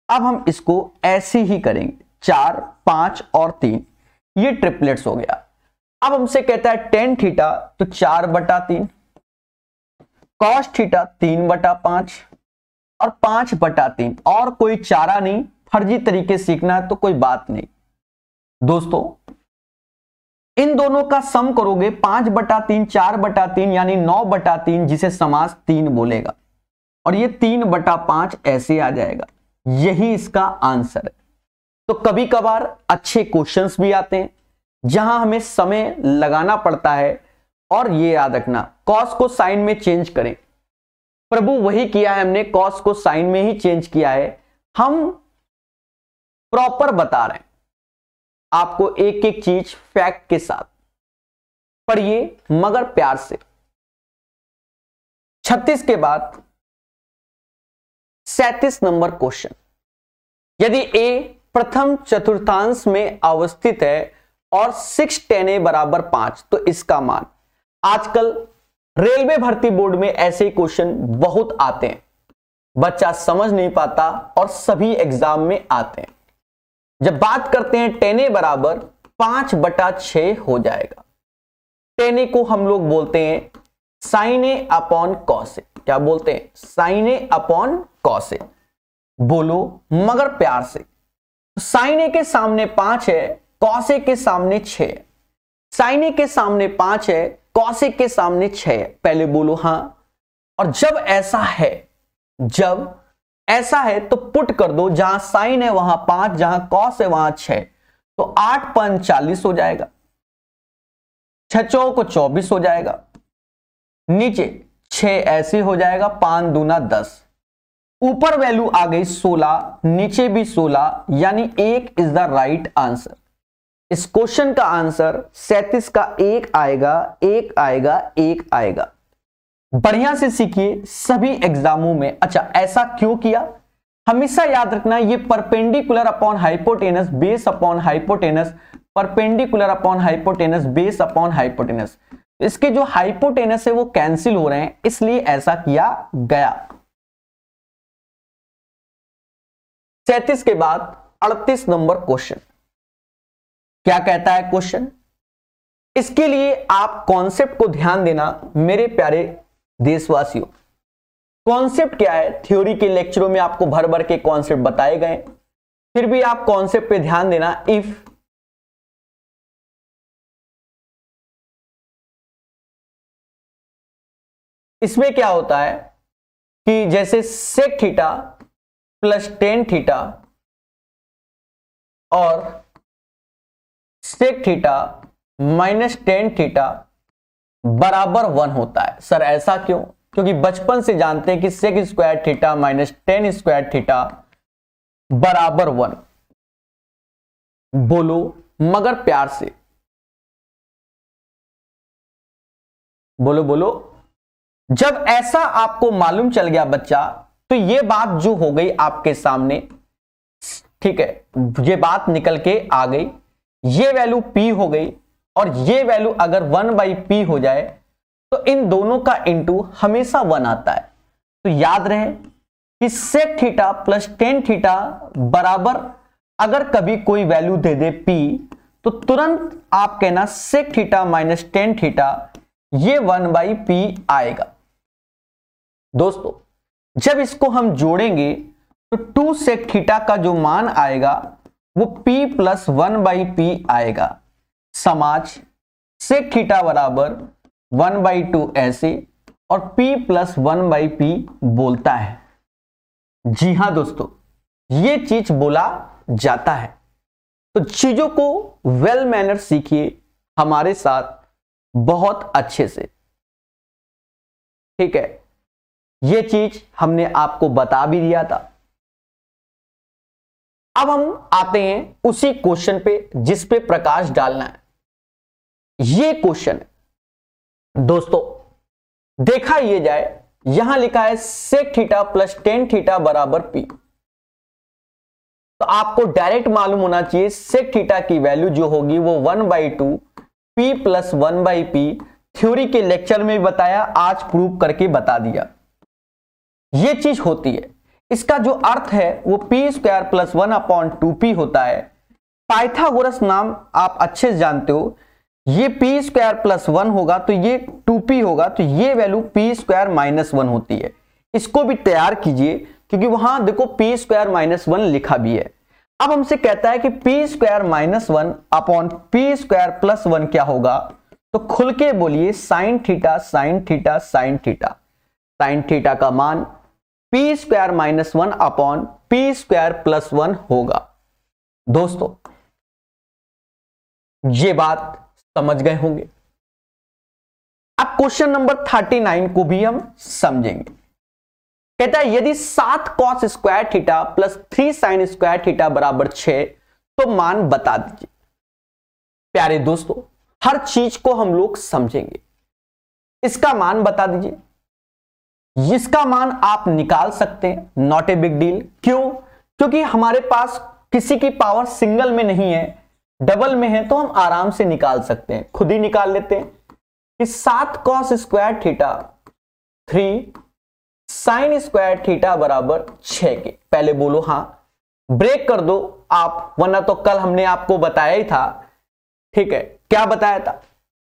A: अब हम इसको ऐसे ही करेंगे, 4 5 और 3, ये ट्रिपलेट्स हो गया। अब हमसे कहता है tan थीटा, तो 4/3, cos थीटा 3/5 और 5/3, और कोई चारा नहीं। फर्जी तरीके सीखना है तो कोई बात नहीं। दोस्तों इन दोनों का सम करोगे 5/3 4/3 यानी 9/3, जिसे समास 3 बोलेगा, और ये 3/5 ऐसे आ जाएगा। यही इसका आंसर है। तो कभी कभार अच्छे क्वेश्चंस भी आते हैं जहां हमें समय लगाना पड़ता है, और ये याद रखना कॉस को साइन में चेंज करें। प्रभु वही किया है हमने, कॉस को साइन में ही चेंज किया है। हम प्रॉपर बता रहे हैं आपको, एक एक चीज फैक्ट के साथ पढ़िए मगर प्यार से। 36 के बाद 37 नंबर क्वेश्चन। यदि ए प्रथम चतुर्थांश में अवस्थित है और 6 tan a बराबर 5, तो इसका मान। आजकल रेलवे भर्ती बोर्ड में ऐसे क्वेश्चन बहुत आते हैं, बच्चा समझ नहीं पाता और सभी एग्जाम में आते हैं। जब बात करते हैं tan a बराबर 5/6 हो जाएगा। tan a को हम लोग बोलते हैं sin a upon cos a। क्या बोलते हैं? sin a upon cos a। बोलो मगर प्यार से। sin a के सामने 5 है, cos a के सामने 6 है। sin a के सामने 5 है, cos a के सामने 6 है। पहले बोलो हाँ। और जब ऐसा है तो पुट कर दो, जहां साइन है वहां 5, जहां कॉस है वहां 6, तो 8 5 40 हो जाएगा, 6 चौको 24 हो जाएगा, नीचे 6 ऐसे हो जाएगा, 5 दूना 10, ऊपर वैल्यू आ गई 16, नीचे भी 16, यानी 1 इज द राइट आंसर। इस क्वेश्चन का आंसर 37 का 1 आएगा, 1 आएगा, 1 आएगा। बढ़िया से सीखिए सभी एग्जामों में। अच्छा ऐसा क्यों किया? हमेशा याद रखना, ये perpendicular upon hypotenuse, base upon hypotenuse, perpendicular upon hypotenuse, base upon hypotenuse. इसके जो हाइपोटेनस है वो कैंसिल हो रहे हैं, इसलिए ऐसा किया गया। 37 के बाद 38 नंबर क्वेश्चन। क्या कहता है क्वेश्चन? इसके लिए आप कॉन्सेप्ट को ध्यान देना मेरे प्यारे देशवासियों। कॉन्सेप्ट क्या है? थ्योरी के लेक्चरों में आपको भर भर के कॉन्सेप्ट बताए गए, फिर भी आप कॉन्सेप्ट पे ध्यान देना। इफ इसमें क्या होता है कि जैसे sec theta plus tan theta और sec theta minus tan theta बराबर 1 होता है। सर ऐसा क्यों? क्योंकि बचपन से जानते हैं कि sec square theta minus tan square theta बराबर 1। बोलो मगर प्यार से, बोलो बोलो। जब ऐसा आपको मालूम चल गया बच्चा, तो ये बात जो हो गई आपके सामने, ठीक है, ये बात निकल के आ गई, ये वैल्यू p हो गई, और ये वैल्यू अगर 1/p हो जाए तो इन दोनों का इंटू हमेशा 1 आता है। तो याद रहे कि sec theta plus tan theta बराबर, अगर कभी कोई वैल्यू दे दे p, तो तुरंत आप कहना sec theta minus tan theta, ये 1/p आएगा। दोस्तों जब इसको हम जोड़ेंगे तो 2 sec थीटा का जो मान आएगा वो p प्लस 1/p आएगा। समाज sec थीटा बराबर 1/2 ऐसे और p प्लस 1/p बोलता है। जी हां दोस्तों, ये चीज बोला जाता है। तो चीजों को वेल मैनर सीखिए हमारे साथ बहुत अच्छे से, ठीक है। ये चीज हमने आपको बता भी दिया था। अब हम आते हैं उसी क्वेश्चन पे जिस पे प्रकाश डालना है। ये क्वेश्चन है दोस्तों, देखा ये जाए, यहां लिखा है sec theta plus tan theta बराबर p। तो आपको डायरेक्ट मालूम होना चाहिए sec थीटा की वैल्यू जो होगी वो 1/2 p प्लस 1/p। थ्योरी के लेक्चर में भी बताया, आज प्रूव करके बता दिया। ये चीज होती है, इसका जो अर्थ है वो p² प्लस 1/2p होता है। पाइथागोरस नाम आप अच्छे से जानते हो, ये p² प्लस 1 होगा तो ये 2p होगा, तो ये वैल्यू p² माइनस 1 होती है। इसको भी तैयार कीजिए क्योंकि वहां देखो p² माइनस 1 लिखा भी है। अब हमसे कहता है कि p² minus 1 upon p² plus 1 क्या होगा, तो खुल के बोलिए sine theta sine theta sine theta. Sine theta का मान p² minus 1 upon p² plus 1 होगा। दोस्तों ये बात समझ गए होंगे। अब क्वेश्चन नंबर 39 को भी हम समझेंगे। कहता है यदि 7 cos square theta plus 3 sin square theta बराबर 6 तो मान बता दीजिए। प्यारे दोस्तों हर चीज को हम लोग समझेंगे। इसका मान बता दीजिए। इसका मान आप निकाल सकते हैं, नॉट ए बिग डील। क्यों? क्योंकि हमारे पास किसी की पावर सिंगल में नहीं है, डबल में है, तो हम आराम से निकाल सकते हैं। खुद ही निकाल लेते हैं कि 7 cos square theta 3 sin square theta बराबर 6 के। पहले बोलो हाँ, ब्रेक कर दो आप, वरना तो कल हमने आपको बताया ही था, ठीक है। क्या बताया था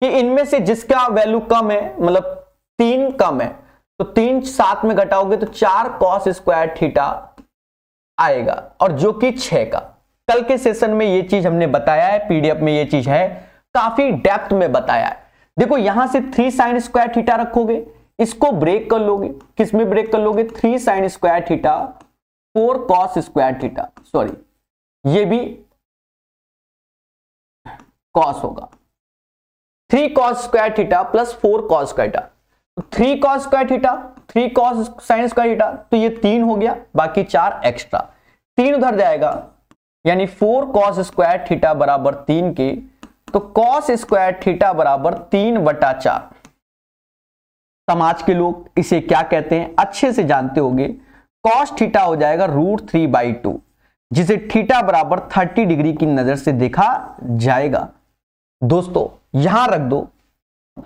A: कि इनमें से जिसका वैल्यू कम है, मतलब 3 कम है, तो 3 7 में घटाओगे तो 4 cos स्क्वायर थीटा आएगा, और जो कि 6 का। कल के सेशन में ये चीज हमने बताया है, पीडीएफ में ये चीज है, काफी डेप्थ में बताया है। देखो यहां से 3 sin स्क्वायर थीटा रखोगे, इसको ब्रेक कर लोगे, किसमें ब्रेक कर लोगे, 3 sin square theta 4 cos square theta, sorry ये भी cos होगा, 3 cos square theta plus 4 cos square theta, 3 cos square theta 3 cos sin square theta, तो ये 3 हो गया, बाकी 4 एक्स्ट्रा, 3 उधर जाएगा, यानी 4 cos स्क्वायर थीटा बराबर 3 के, तो cos स्क्वायर थीटा बराबर 3/4। समाज के लोग इसे क्या कहते हैं अच्छे से जानते होंगे। cos थीटा हो जाएगा √3/2, जिसे थीटा बराबर 30 डिग्री की नजर से देखा जाएगा। दोस्तों यहां रख दो,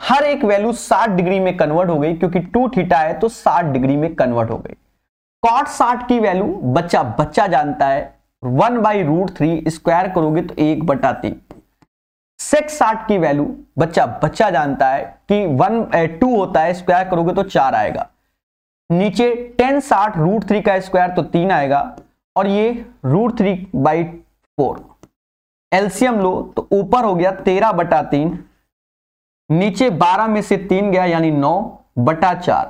A: हर एक वैल्यू 60 डिग्री में कन्वर्ट हो गई, क्योंकि 2 थीटा है तो 60 डिग्री में कन्वर्ट हो गई। cot 60 की वैल्यू बच्चा जानता है 1/√3, स्क्वायर करोगे तो 1/3। sec 60 की वैल्यू बच्चा जानता है कि 2 होता है, स्क्वायर करोगे तो 4 आएगा। नीचे tan 60 √3 का स्क्वायर तो 3 आएगा, और ये √3/4। एलसीएम लो तो ऊपर हो गया 13/3, नीचे 12 में से 3 गया यानी 9/4,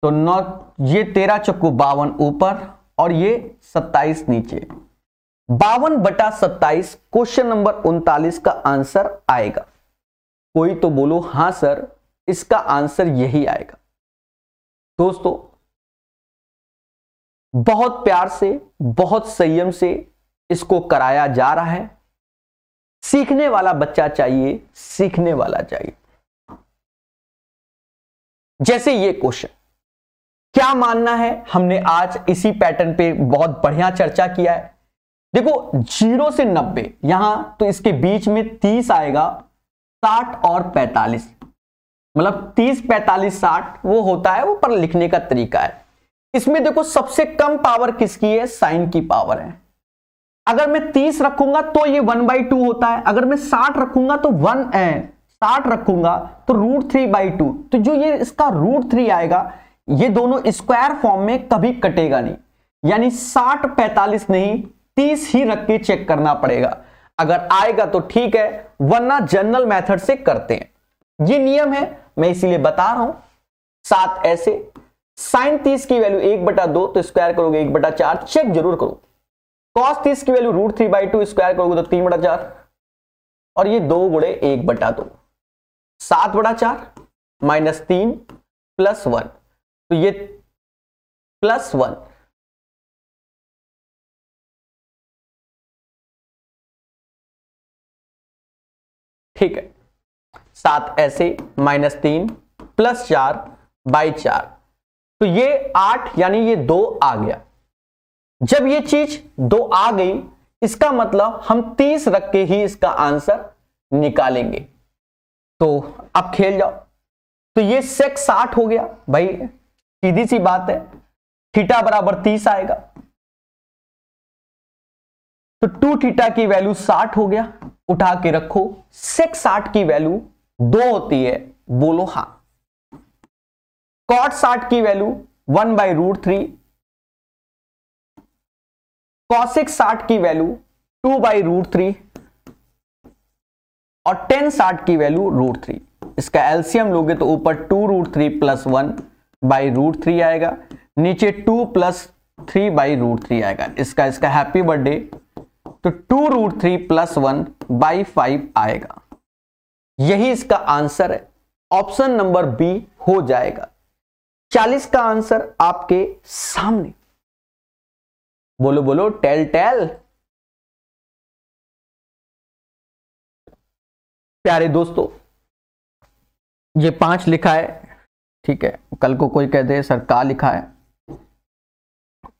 A: तो 9, ये 13 चौको 52 ऊपर और ये 27 नीचे। 52/27 क्वेश्चन नंबर 39 का आंसर आएगा। कोई तो बोलो हां सर इसका आंसर यही आएगा। दोस्तों बहुत प्यार से, बहुत संयम से इसको कराया जा रहा है। सीखने वाला बच्चा चाहिए, सीखने वाला चाहिए। जैसे ये क्वेश्चन, क्या मानना है, हमने आज इसी पैटर्न पे बहुत बढ़िया चर्चा किया है। देखो 0 से 90, यहां तो इसके बीच में 30 आएगा, 60 और 45, मतलब 30 45 60 वो होता है, वो पर लिखने का तरीका है। इसमें देखो सबसे कम पावर किसकी है, साइन की पावर है। अगर मैं 30 रखूंगा तो ये 1/2 होता है, अगर मैं 60 रखूंगा तो 60 रखूंगा तो √3/2, तो जो ये इसका √3 आएगा ये दोनों स्क्वायर फॉर्म में कभी कटेगा नहीं, यानी 60 45 नहीं 30 ही रख के चेक करना पड़ेगा। अगर आएगा तो ठीक है, वरना जनरल मेथड से करते हैं। ये नियम है, मैं इसीलिए बता रहा हूं। 7 ऐसे sin 30 की वैल्यू 1/2 तो स्क्वायर करोगे 1/4, चेक जरूर करो। cos 30 की वैल्यू √3/2 स्क्वायर करोगे तो 3/4, और ये 2 गुणे 1/2, 7/4 -3 +1, तो ये +1, ठीक है। 7 ऐसे -3 +4/4, तो ये 8 यानी ये 2 आ गया। जब ये चीज 2 आ गई इसका मतलब हम 30 रख के ही इसका आंसर निकालेंगे। तो अब खेल जाओ, तो ये sec 60 हो गया भाई, सीधी सी बात है, थीटा बराबर 30 आएगा, तो 2 थीटा की वैल्यू 60 हो गया, उठा के रखो। sec 60 की वैल्यू 2 होती है, बोलो हां। cot 60 की वैल्यू 1/√3, cosec 60 की वैल्यू 2/√3 और tan 60 की वैल्यू √3। इसका एलसीएम लोगे तो ऊपर 2√3 + 1/√3 आएगा, नीचे 2 + 3/√3 आएगा। इसका हैप्पी बर्थडे, तो 2√3 + 1/5 आएगा। यही इसका आंसर है, ऑप्शन नंबर बी हो जाएगा। 40 का आंसर आपके सामने, बोलो बोलो टेल टेल। प्यारे दोस्तों, ये 5 लिखा है, ठीक है, कल को कोई कह दे सर का लिखा है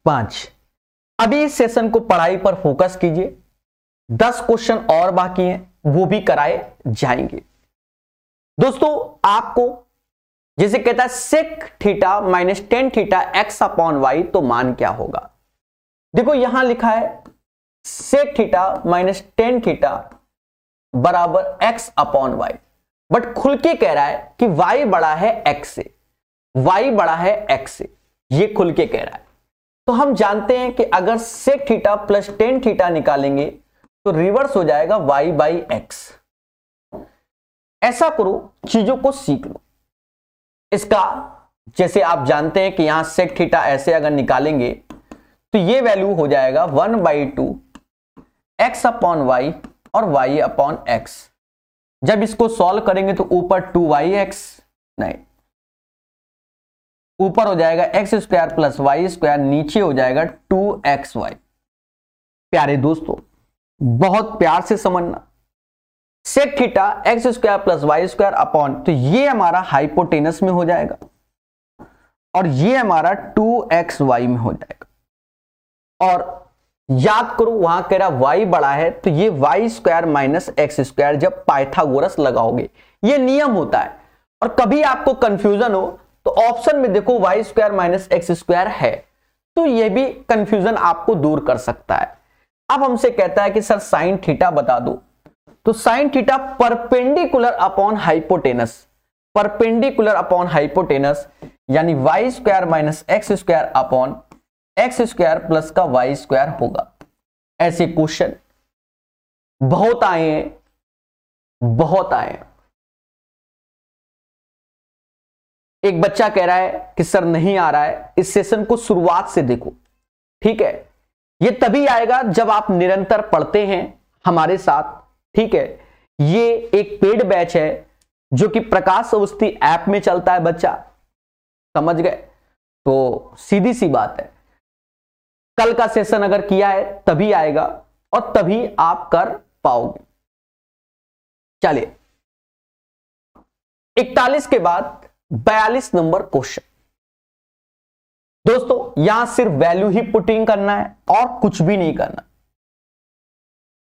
A: 5। अभी इस सेशन को पढ़ाई पर फोकस कीजिए, 10 क्वेश्चन और बाकी हैं, वो भी कराए जाएंगे। दोस्तों आपको जैसे कहता है sec theta -tan theta x/y, तो मान क्या होगा? देखो यहां लिखा है sec थीटा -tan थीटा बराबर x/y, बट खुल के कह रहा है कि y बड़ा है x से, y बड़ा है x से, ये खुल के कह रहा है। तो हम जानते हैं कि अगर sec थीटा + tan थीटा निकालेंगे तो रिवर्स हो जाएगा y/x। ऐसा करो, चीजों को सीख लो। इसका जैसे आप जानते हैं कि यहां sec थीटा ऐसे अगर निकालेंगे तो ये वैल्यू हो जाएगा 1/2 x/y और y/x। जब इसको सॉल्व करेंगे तो ऊपर 2yx, नहीं, ऊपर हो जाएगा x² + y², नीचे हो जाएगा 2xy। प्यारे दोस्तों बहुत प्यार से समझना, sec theta x² + y² upon, तो ये हमारा हाइपोटेनस में हो जाएगा और ये हमारा 2xy में हो जाएगा। और याद करो वहां कह रहा y बड़ा है, तो ये y² - x², जब पाइथागोरस लगाओगे, ये नियम होता है। और कभी आपको कंफ्यूजन हो तो ऑप्शन में देखो y² - x² है, तो ये भी कंफ्यूजन आपको दूर कर सकता है। अब हमसे कहता है कि सर sin थीटा बता दो, तो sin theta perpendicular upon hypotenuse, perpendicular upon hypotenuse, यानी y² - x² upon x² plus का y² होगा। ऐसे क्वेश्चन बहुत आए हैं, बहुत आए हैं। एक बच्चा कह रहा है कि सर नहीं आ रहा है, इस सेशन को शुरुआत से देखो, ठीक है। ये तभी आएगा जब आप निरंतर पढ़ते हैं हमारे साथ, ठीक है। ये एक पेड बैच है जो कि प्रकाश अवस्थी ऐप में चलता है, बच्चा समझ गए। तो सीधी सी बात है, कल का सेशन अगर किया है तभी आएगा और तभी आप कर पाओगे। चलिए 41 के बाद 42 नंबर क्वेश्चन। दोस्तों यहां सिर्फ वैल्यू ही पुटिंग करना है और कुछ भी नहीं करना।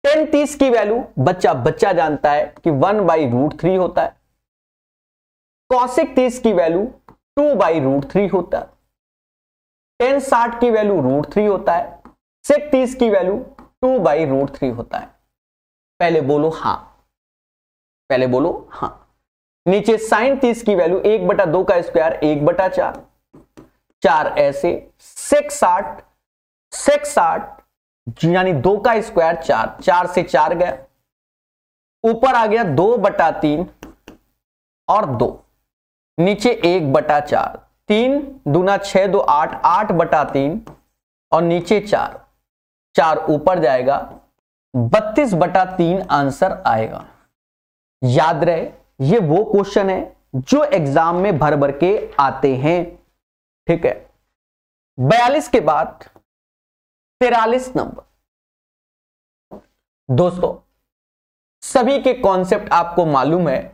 A: tan 30 की वैल्यू बच्चा जानता है कि 1/√3 होता है। cosec 30 की वैल्यू 2/√3 होता है। tan 60 की वैल्यू √3 होता है। sec 30 की वैल्यू 2/√3 होता है। पहले बोलो हां, पहले बोलो हाँ। नीचे साइन 30 की वैल्यू 1/2 का स्क्वायर 1/4, 4 ऐसे, सेक 60 यानी 2 का स्क्वायर 4, 4 से 4 गया, ऊपर आ गया 2/3 और 2, नीचे 1/4, 3 दूना 6 2 8, 8/3 और नीचे 4, 4 ऊपर जाएगा, 32/3 आंसर आएगा। याद रहे ये वो क्वेश्चन है जो एग्जाम में भर भर के आते हैं। ठीक है, 42 के बाद 43 नंबर। दोस्तों सभी के कॉन्सेप्ट आपको मालूम है।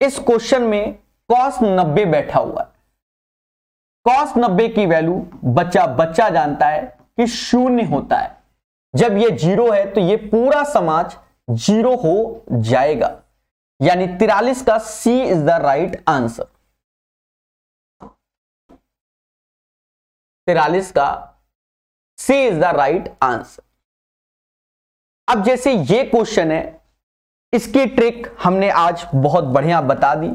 A: इस क्वेश्चन में cos 90 बैठा हुआ है। cos 90 की वैल्यू बच्चा जानता है कि शून्य होता है। जब ये 0 है तो ये पूरा समाज 0 हो जाएगा, यानी 43 का C is the right answer. 43 का C is the right answer. अब जैसे ये क्वेश्चन है, इसकी ट्रिक हमने आज बहुत बढ़िया बता दी।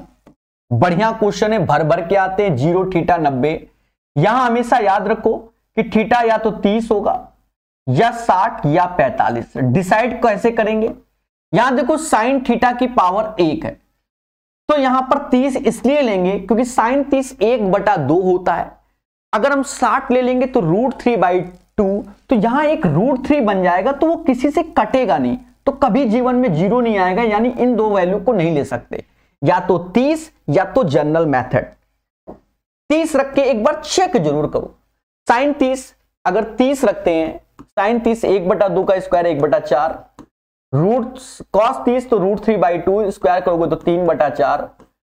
A: बढ़िया क्वेश्चन है, भर भर के आते हैं। 0 थीटा 90, यहां हमेशा याद रखो कि थीटा या तो 30 होगा या 60 या 45। डिसाइड कैसे करेंगे? यहां देखो साइन थीटा की पावर 1 है, तो यहां पर 30 इसलिए लेंगे क्योंकि साइन 30 1/2 होता है। अगर हम 60 ले लेंगे तो √3/2, तो यहां एक √3 बन जाएगा, तो वो किसी से कटेगा नहीं, तो कभी जीवन में 0 नहीं आएगा। यानी इन दो वैल्यू को नहीं ले सकते, या तो 30 या तो जनरल मेथड। 30 रख के एक बार चेक जरूर करो। साइन 30 अगर 30 रखते हैं, साइन 30 1/2 का स्क्वायर 1/4, cos 30 तो √3/2 स्क्वायर करोगे तो 3/4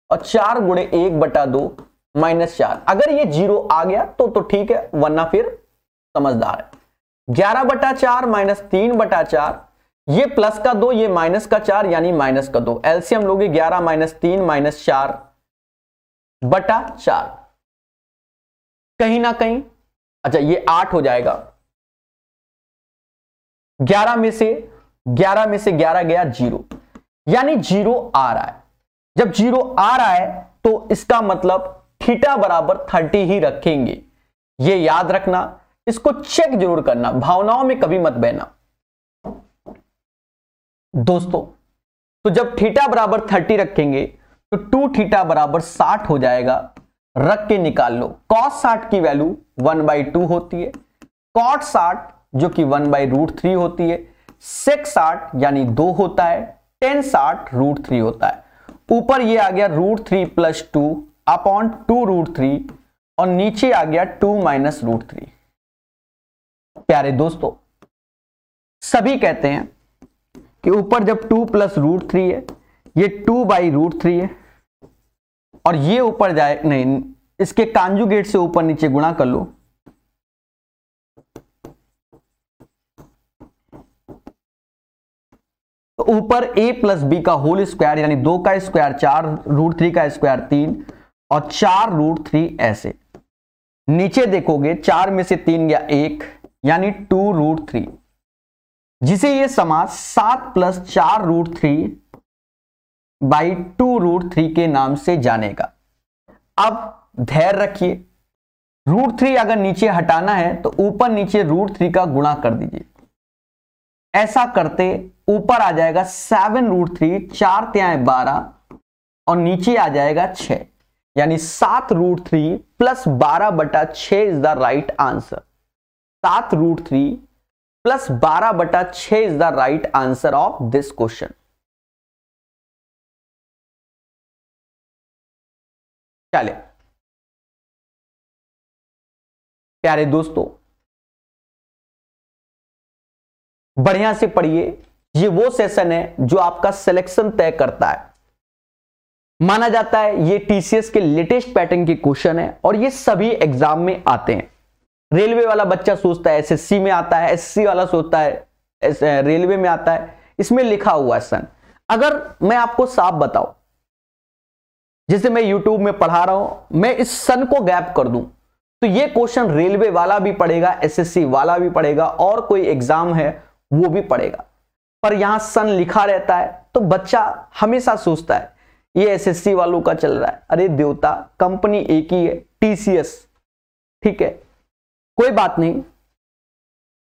A: और 4 गुणे 1/2 -4। अगर ये 0 आ गया तो ठीक है, वरना फिर समझदार है। 11/4 -3/4, ये प्लस का 2 ये माइनस का 4 यानी माइनस का 2। एलसीएम लोगे 11 - 3 - 4/4, कहीं ना कहीं अच्छा ये 8 हो जाएगा। 11 में से 11 गया 0, यानी 0 आ रहा है। जब 0 आ रहा है तो इसका मतलब थीटा बराबर 30 ही रखेंगे। ये याद रखना, इसको चेक जरूर करना, भावनाओं में कभी मत बहना दोस्तों। तो जब थीटा बराबर 30 रखेंगे तो 2 थीटा बराबर 60 हो जाएगा। रख के निकाल लो। cos 60 की वैल्यू 1/2 होती है, cot 60 जो कि 1/√3 होती है, sec 60 यानी 2 होता है, tan 60 √3 होता है। ऊपर ये आ गया √3 + 2 अपॉन 2√3 और नीचे आ गया 2 - √3। प्यारे दोस्तों सभी कहते हैं कि ऊपर जब 2 + √3 है, ये 2/√3 है, और ये ऊपर जाए नहीं, इसके कांजुगेट से ऊपर नीचे गुणा कर लो, तो ऊपर a + b का होल स्क्वायर यानी 2 का स्क्वायर 4, √3 का स्क्वायर 3 और 4√3 ऐसे। नीचे देखोगे 4 में से 3 गया 1 यानी 2√3, जिसे ये समास 7 + 4√3/2√3 के नाम से जानेगा। अब धैर्य रखिए, √3 अगर नीचे हटाना है तो ऊपर नीचे √3 का गुणा कर दीजिए। ऐसा करते ऊपर आ जाएगा 7√3, 4 × 12 और नीचे आ जाएगा 6, यानी 7√3 + 12/6 is the right answer. 7√3 + 12/6 is the right answer of this question. चले प्यारे दोस्तों बढ़िया से पढ़िए। ये वो सेशन है जो आपका सिलेक्शन तय करता है। माना जाता है ये टीसीएस के लेटेस्ट पैटर्न के क्वेश्चन है और ये सभी एग्जाम में आते हैं। रेलवे वाला बच्चा सोचता है एसएससी में आता है, एसएससी वाला सोचता है रेलवे में आता है। इसमें लिखा हुआ है सन। अगर मैं आपको साफ बताऊं, जैसे मैं यूट्यूब में पढ़ा रहा हूं, मैं इस सन को गैप कर दूं तो ये क्वेश्चन रेलवे वाला भी पढ़ेगा, एसएससी वाला भी पढ़ेगा और कोई एग्जाम है वो भी पढ़ेगा, पर यहां सन लिखा रहता है तो बच्चा हमेशा सोचता है ये एसएससी वालों का चल रहा है, अरे देवता कंपनी एक ही है, टीसीएस, ठीक है कोई बात नहीं,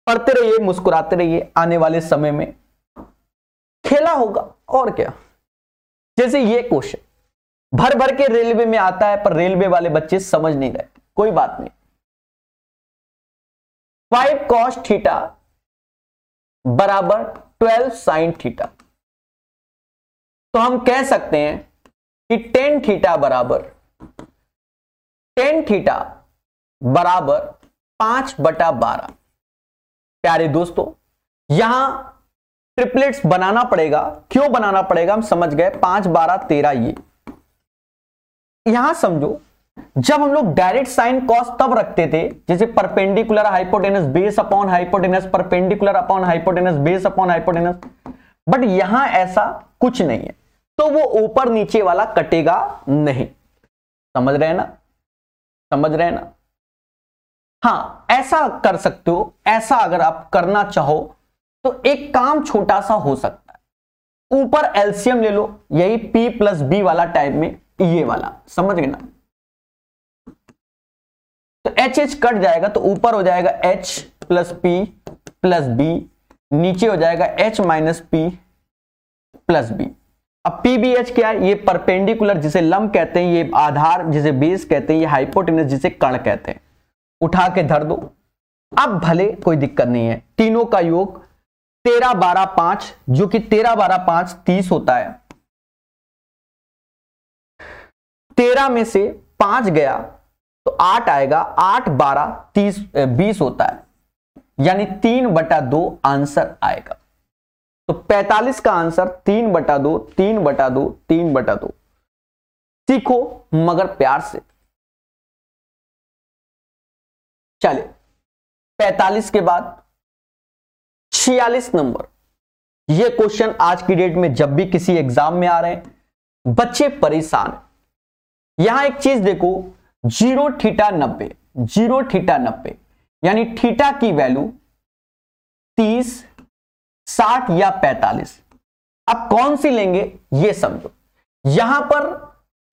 A: पढ़ते रहिए, मुस्कुराते रहिए, आने वाले समय में खेला होगा और क्या। जैसे ये क्वेश्चन भर भर के रेलवे में आता है, पर रेलवे वाले बच्चे समझ नहीं रहे, कोई बात नहीं। 5 cos थीटा बराबर 12 sin थीटा, तो हम कह सकते हैं कि tan थीटा बराबर 5/12। प्यारे दोस्तों, यहां ट्रिपलेट्स बनाना पड़ेगा, क्यों बनाना पड़ेगा हम समझ गए, 5 12 13। ये यहां समझो, जब हम लोग डायरेक्ट साइन कॉस तब रखते थे जैसे perpendicular hypotenuse base upon hypotenuse, perpendicular upon hypotenuse base upon hypotenuse, but यहां ऐसा कुछ नहीं है, तो वो ऊपर नीचे वाला कटेगा नहीं। समझ रहे हैं ना, समझ रहे हैं ना। हाँ ऐसा कर सकते हो, ऐसा अगर आप करना चाहो तो एक काम छोटा सा हो सकता है, ऊपर एलसीएम ले लो, यही p प्लस बी वाला टाइप में, ये वाला, समझ गए ना। तो एच एच कट जाएगा, तो ऊपर हो जाएगा h plus P plus B, नीचे हो जाएगा h minus P plus B. अब पी बी एच क्या है, ये परपेंडिकुलर जिसे लंब कहते हैं, ये आधार जिसे बेस कहते हैं, ये हाइपोटेनस जिसे कर्ण कहते हैं। उठा के धर दो, अब भले कोई दिक्कत नहीं है, तीनों का योग 13 12 5, जो कि 13 12 5 30 होता है। 13 में से 5 गया तो 8 आएगा, 8 12 30 20 होता है, यानी 3/2 आंसर आएगा। तो 45 का आंसर 3/2 3/2 3/2। सीखो मगर प्यार से। चलिए 45 के बाद 46 नंबर। ये क्वेश्चन आज की डेट में जब भी किसी एग्जाम में आ रहे हैं, बच्चे परेशान हैं। यहां एक चीज देखो, 0 थीटा 90, 0 थीटा 90, यानी थीटा की वैल्यू 30 60 या 45। अब कौन सी लेंगे ये समझो। यहां पर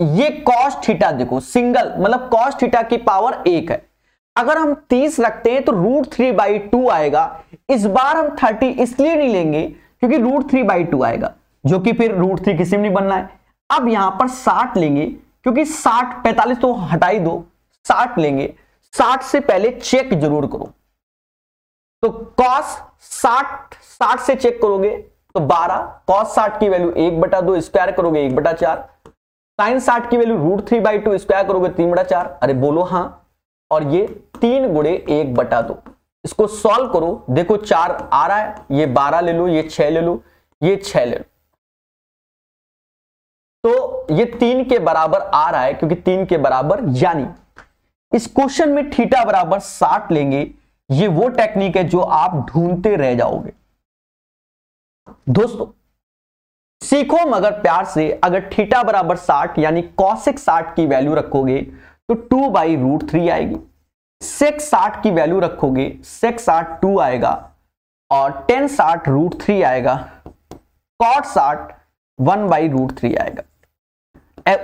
A: ये कॉस थीटा देखो, सिंगल मतलब कॉस थीटा की पावर 1 है, अगर हम 30 रखते हैं तो √3/2 आएगा। इस बार हम 30 इसलिए नहीं लेंगे क्योंकि √3/2 आएगा, जो कि फिर √3 किसी में नहीं बनना है। अब यहां पर 60 लेंगे, क्योंकि 60 45 तो हटा ही दो, 60 लेंगे। 60 से पहले चेक जरूर करो, तो cos 60 से चेक करोगे तो 12, cos 60 की वैल्यू 1/2, स्क्वायर करोगे 1/4, sin 60 की वैल्यू √3/2, स्क्वायर करोगे 3/4। अरे बोलो हाँ, और ये 3 गुणे 1/2। इसको सॉल्व करो, देखो 4 आ रहा है, ये 12 ले लो, ये 6 ले लो, ये 6 ले लो, तो ये 3 के बराबर आ रहा है, क्योंकि 3 के बराबर, यानी इस क्वेश्चन में थीटा बराबर 60 लेंगे। ये वो टेक्निक है जो आप ढूंढते रह जाओगे। दोस्तों सीखो मगर प्यार से। अगर थीटा बराबर 60 यानी कॉसेक 60 की वैल्यू रखोगे तो 2/√3 आएगी। सेक 60 की वैल्यू रखोगे, सेक 60 2 आएगा, और टेन 60 √3 आएगा, कॉट 60 1/√3 आएगा।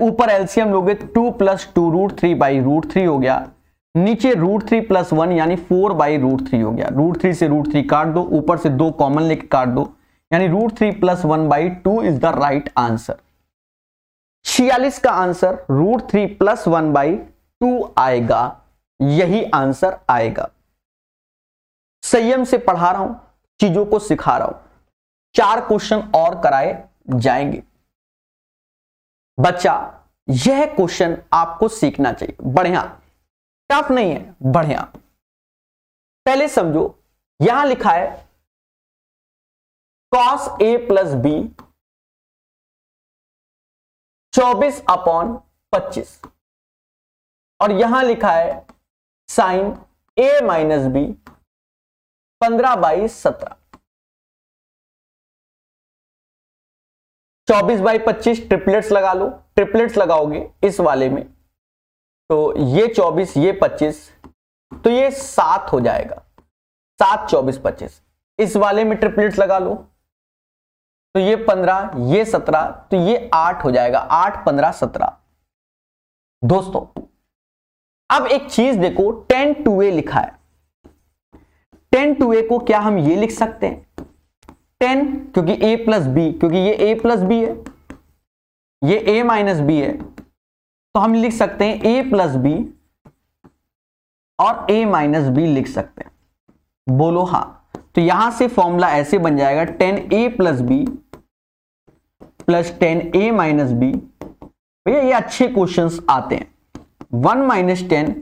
A: ऊपर एलसीएम लोगे 2 + 2 √3/√3 हो गया, नीचे √3 + 1 यानी 4/√3 हो गया। √3 से √3 काट दो, ऊपर से 2 कॉमन लेके काट दो, यानी √3 + 1/2 इज द राइट आंसर। 46 का आंसर √3 + 1/2 आएगा, यही आंसर आएगा। संयम से पढ़ा रहा हूं, चीजों को सिखा रहा हूं। 4 क्वेश्चन और कराए जाएंगे। बच्चा यह क्वेश्चन आपको सीखना चाहिए, बढ़िया, टफ नहीं है, बढ़िया। पहले समझो, यहां लिखा है cos A + B 24/25, और यहां लिखा है sin A - B 15/17। 24/25 ट्रिपलेट्स लगा लो, ट्रिपलेट्स लगाओगे इस वाले में तो ये 24 ये 25, तो ये 7 हो जाएगा, 7 24 25। इस वाले में ट्रिपलेट्स लगा लो, तो ये 15, ये 17, तो ये 8 हो जाएगा। 8 15 17। दोस्तों अब एक चीज देखो, 10 2a लिखा है। 10 2a को क्या हम ये लिख सकते हैं 10, क्योंकि a प्लस बी, क्योंकि ये a प्लस बी है, ये a माइनस बी है, तो हम लिख सकते हैं a प्लस बी और a माइनस बी लिख सकते हैं। बोलो हाँ। तो यहां से फॉर्मूला ऐसे बन जाएगा 10a plus B plus 10a minus B. भैया ये अच्छे क्वेश्चंस आते हैं। 1 माइनस 10,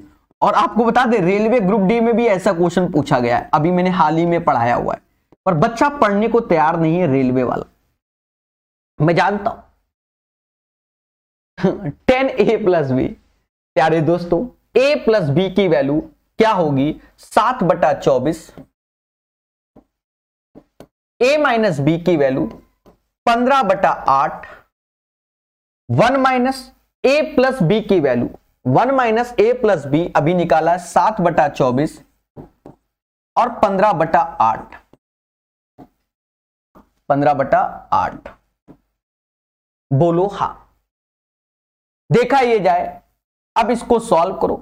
A: और आपको बता दें रेलवे ग्रुप डी में भी ऐसा क्वेश्चन पूछा गया है, अभी मैंने हाल ही में पढ़ाया हुआ है, पर बच्चा पढ़ने को तैयार नहीं है रेलवे वाला, मैं जानता हूं। 10a प्लस बी, प्यारे दोस्तों a प्लस बी की वैल्यू क्या होगी 7/24, a माइनस बी की value 15/8, 1 minus a plus B की value 1 minus a plus B अभी निकाला है 7/24 और 15/8, 15/8। बोलो हाँ। देखा ये जाए, अब इसको सॉल्व करो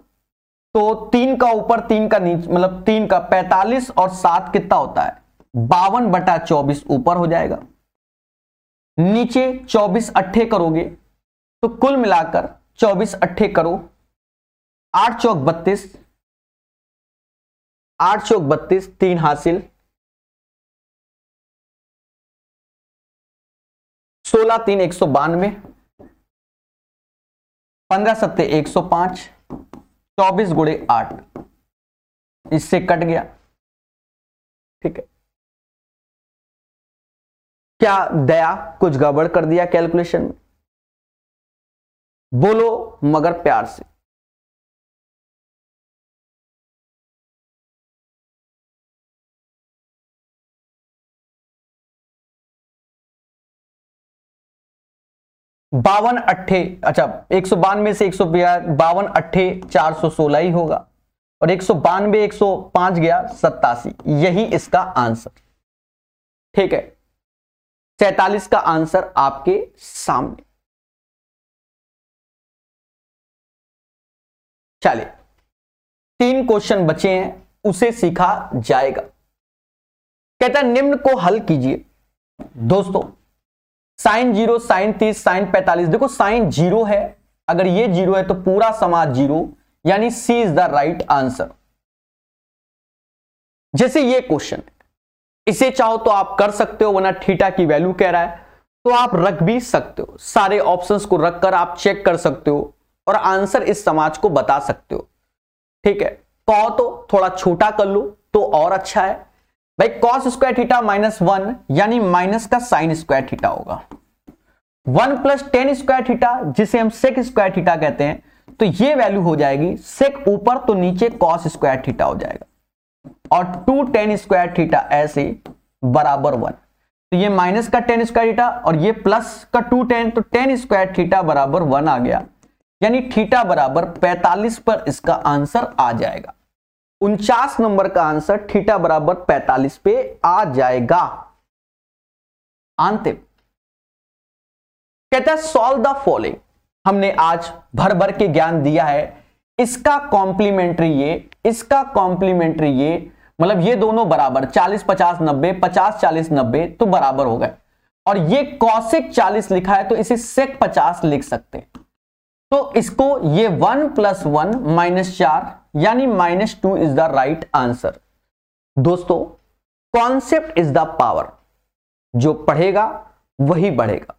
A: तो 3 का ऊपर 3 का नीचे, मतलब 3 का 45 और 7 कितना होता है 52/24 ऊपर हो जाएगा। नीचे 24 अट्ठे करोगे तो कुल मिलाकर 24 अट्ठे करो 8 चौक 32, 8 चौक 32, 3 हासिल, 16 3 192, 15 सत्ते 105, 24 गुणे 8, इससे कट गया। ठीक है, क्या दया कुछ गड़बड़ कर दिया कैलकुलेशन में? बोलो मगर प्यार से। बावन अट्ठे, अच्छा 192 से 152 अट्ठे 416 ही होगा, और 192 105 गया 87, यही इसका आंसर। ठीक है, 47 का आंसर आपके सामने। चलिए 3 क्वेश्चन बचे हैं, उसे सीखा जाएगा। कहता है निम्न को हल कीजिए। दोस्तों साइन 0, साइन 30, साइन 45, देखो साइन 0 है, अगर ये 0 है तो पूरा समाज 0, यानी सी इज द राइट आंसर। जैसे ये क्वेश्चन है, इसे चाहो तो आप कर सकते हो, वरना थीटा की वैल्यू कह रहा है तो आप रख भी सकते हो। सारे ऑप्शंस को रखकर आप चेक कर सकते हो और आंसर इस समाज को बता सकते हो। ठीक है, कहो तो थोड़ा छोटा कर लो तो और अच्छा है भाई। कॉस स्क्वायर थीटा -1 यानी माइनस का साइन स्क्वायर थीटा होगा। 1 प्लस टेन स्क्वायर थीटा जिसे हम सेक स्क्वायर थीटा कहते हैं, तो ये वैल्यू हो जाएगी सेक ऊपर तो नीचे कॉस स्क्वायर थीटा हो जाएगा, और 2 टेन स्क्वायर थीटा ऐसे बराबर 1। तो ये माइनस का टेन स्क्वायर थीटा और ये प्लस का 2 टेन, तो टेन स्क्वायर थीटा बराबर 1 आ गया, यानी थीटा बराबर 45 पर इसका आंसर आ जाएगा। 49 नंबर का आंसर थीटा बराबर 45 पे आ जाएगा। अंतिम कहता है सॉल्व द फॉलोइंग। हमने आज भर भर के ज्ञान दिया है, इसका कॉम्प्लीमेंट्री ये, इसका कॉम्प्लीमेंट्री ये, मतलब ये दोनों बराबर 40 50 90, 50 40 90 तो बराबर हो गए। और ये कॉसेक 40 लिखा है तो इसे सेक 50 लिख सकते हैं। तो इसको ये 1 + 1 -4 यानी -2 इज द राइट आंसर। दोस्तों कॉन्सेप्ट इज द पावर, जो पढ़ेगा वही बढ़ेगा।